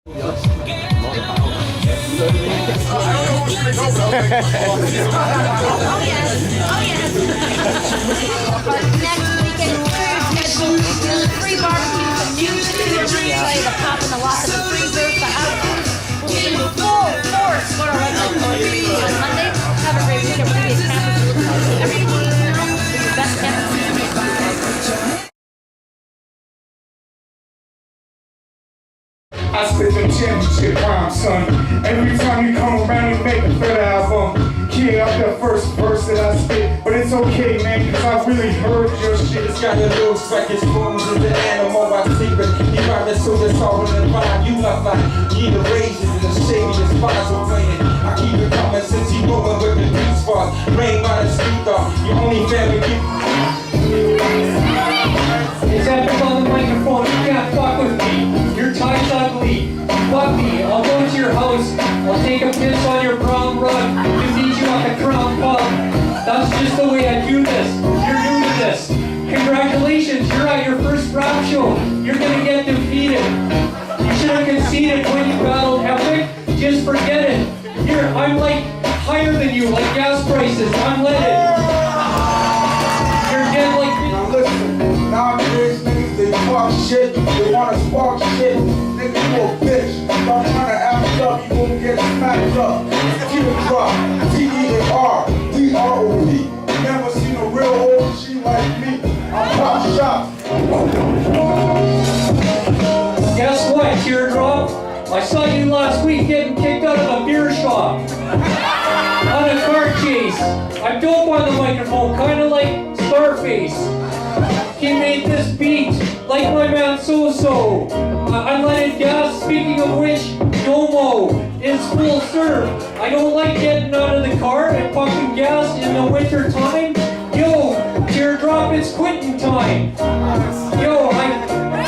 Free barbecue, the music, the pop in the lock of the freezer, the house. We'll be in full force. Go to our website on Monday. Have a great week. Everybody is happy. Everything is the best campus. I spit them championship rhymes, son. Every time you come around, you make a better album. Yeah, I'm the first verse that I spit, but it's okay, man, cause I really heard your shit. This guy that looks like his bones is an animal, I see it. He found it so that's all in the mind. You not like, you the raises and the shady, the spots are playing. I keep it coming since he rolling with the deep spots. Rain by the street dog, your only family keep. It's Epic on the microphone, you can't fuck with me. Your tie's ugly. Fuck me, I'll go to your house. I'll take a piss on your brown rug and meet you at the Crown Pub. That's just the way I do this. You're new to this. Congratulations, you're at your first rap show. You're gonna get defeated. You should have conceded when you battled Epic. Just forget it. Here, I'm like higher than you, like gas prices, unleaded. You're dead like me. Now listen, nowadays niggas, they talk shit, they wanna spark shit. Nigga, you a bitch. Stop trying to act up, you gon' get smacked up. Keep it drop, T-E-A-R, D-R-O-P. Never seen a real old G like me. I'm pop shots. Guess what, Teardrop? I saw you last week getting kicked out of a beer shop. On a car chase. I'm dope on the microphone, kinda like Scarface. He made this beat, like my man So-So. Unleaded gas, speaking of which, Yomo is full serve. I don't like getting out of the car and pumping gas in the winter time. Yo, Teardrop, it's quitting time. Yo, I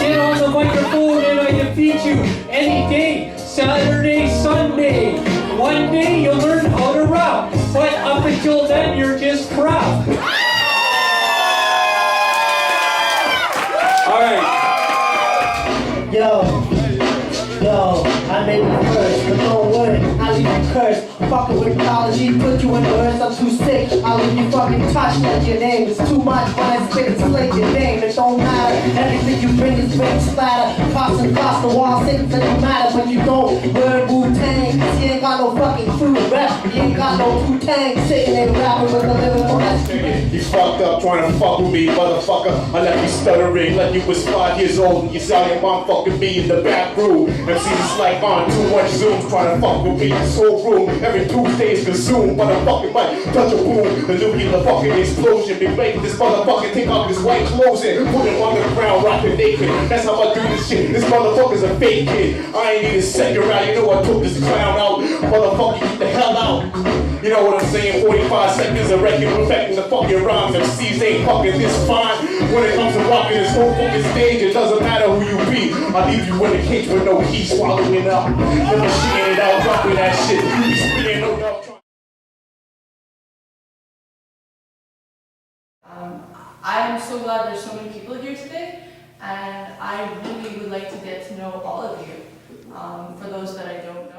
get on the microphone and I defeat you any day, Saturday, Sunday. One day you'll learn how to rap, but up until then you're just crap. Yo, I made it first, but don't worry, I leave you cursed. Fucking with apology, put you in words, I'm too sick. I'll leave you fucking touched like your name is too much. When I spit it's like your name, it don't matter. Everything you bring is big splatter. Cost and cost the wall, things that don't matter. But you don't word Wu-Tang, cause you ain't got no fucking crew rep. You ain't got no Wu-Tang, sitting and rapping with the lyrical recipe. You fucked up trying to fuck with me, motherfucker. I left you stuttering like you was 5 years old and you saw your mom fucking me in the back room. MC it's like on too much Zoom trying to fuck with me. This whole room every Tuesday is consumed by the fucking mic. Touch a boom, the nuclear fucking explosion. Been making this motherfucker take off his white clothes and put him on the ground rocking naked. That's how I do this shit. This motherfucker's a fake kid. I ain't even second round. You know I took this clown out. Motherfucker, get the hell out. You know what I'm saying? 45 seconds of record perfecting the fucking rhymes. MCs ain't fucking this fine. When it comes to rocking this whole fucking stage, it doesn't matter who you be. I leave you in the cage with no heat, swallowing it up. Never shitting it out, dropping that shit. You be spitting no doubt. I'm so glad there's so many people here today, and I really would like to get to know all of you, for those that I don't know.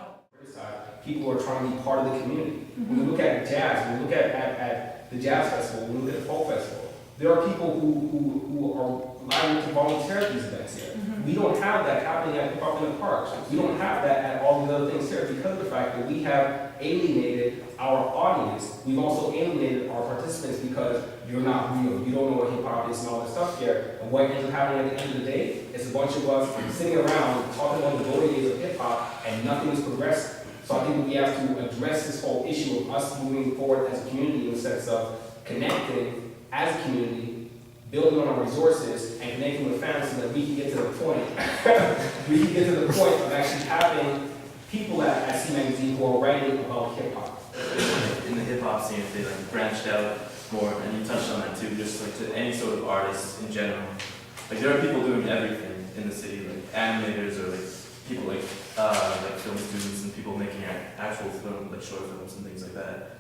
People are trying to be part of the community. When we look at jazz, when we look at the jazz festival, when we look at the folk festival, there are people who are liable to volunteer at these events here. We don't have that happening at Hip Hop in the Parks. We don't have that at all the other things here because of the fact that we have alienated our audience. We've also alienated our participants because you're not real. You don't know what hip hop is and all that stuff here. And what ends up happening at the end of the day is a bunch of us sitting around talking about the glory days of hip hop and nothing's progressing. So I think we have to address this whole issue of us moving forward as a community in the sense of connecting as a community, building on our resources, and connecting with fans so that we can get to the point. We can get to the point of actually having people at C Magazine who are writing about hip hop. In the hip hop scene, if they like branched out more, and you touched on that too, just like to any sort of artists in general. Like there are people doing everything in the city, like animators or like people like film students and people making actual film, like short films and things like that.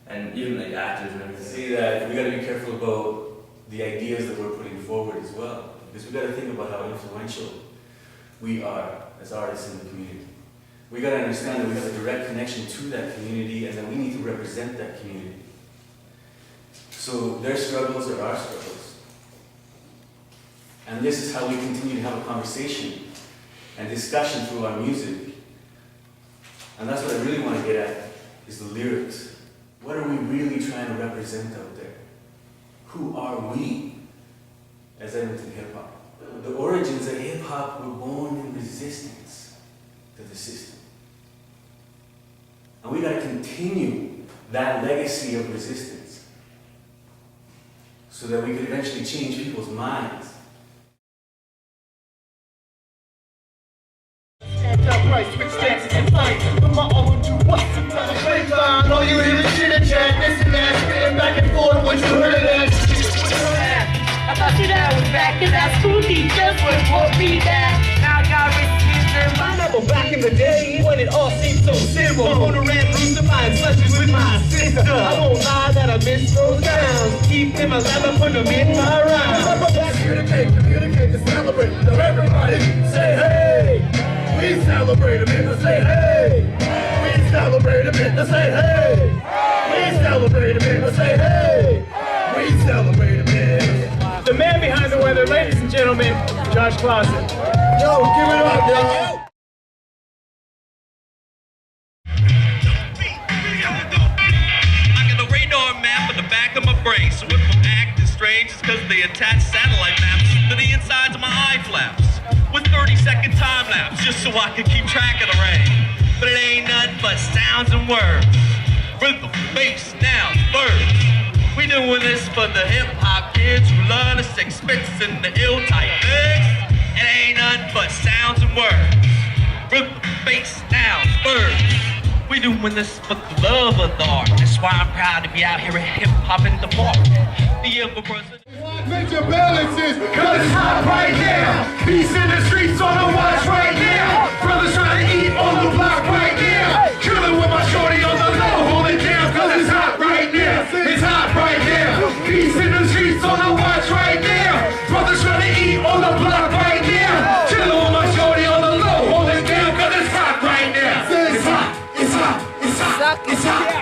And even like actors and everything. See that we gotta be careful about the ideas that we're putting forward as well. Because we gotta think about how influential we are as artists in the community. We gotta understand that we have a direct connection to that community and that we need to represent that community. So their struggles are our struggles. And this is how we continue to have a conversation and discussion through our music. And that's what I really want to get at, is the lyrics. What are we really trying to represent out there? Who are we as Edmonton hip hop? The origins of hip hop were born in resistance to the system. And we gotta continue that legacy of resistance so that we could eventually change people's minds. Switch stances and fight. Put my arm to what's another baseline. All you hear is shit and chat, this and that, spitting back and forth. What you heard of that shit? I thought you that was back in that school teachers would won't be that. Now I got received my Remember back in the day when it all seemed so simple. On the red rooster buying slushes with my sister. I won't lie that I miss those sounds. Keep them alive and put them in my rhymes. Communicate to celebrate. So everybody say hey. We celebrate a bit to say hey. We celebrate a bit to say hey. We celebrate a bit to say hey. We celebrate a bit. The man behind the weather, ladies and gentlemen, Josh Clausen. Yo, give it up, yo. I got a radar map in the back of my brain, so if I'm acting strange, it's because they attach satellite maps to the insides of my eye flaps. With 30-second time lapse, just so I can keep track of the rain. But it ain't nothing but sounds and words. Rhythm, bass, nouns, verbs. We doing this for the hip-hop kids who love the six spits and the ill-type lyrics. It ain't nothing but sounds and words. Rhythm, bass, nouns, verbs. We doing this for the love of the art. That's why I'm proud to be out here at hip-hop in the park. The emperor's Make your balances, cause it's hot right now. Peace in the streets on the watch right now. Brothers trying to eat on the block right now. Chillin' with my shorty on the low, hold it down, cause it's hot right now. It's hot right now. Peace in the streets on the watch right now. Brothers trying to eat on the block right now. Chillin' with my shorty on the low, hold it down, cause it's hot right now. It's hot, it's hot, it's hot, it's hot.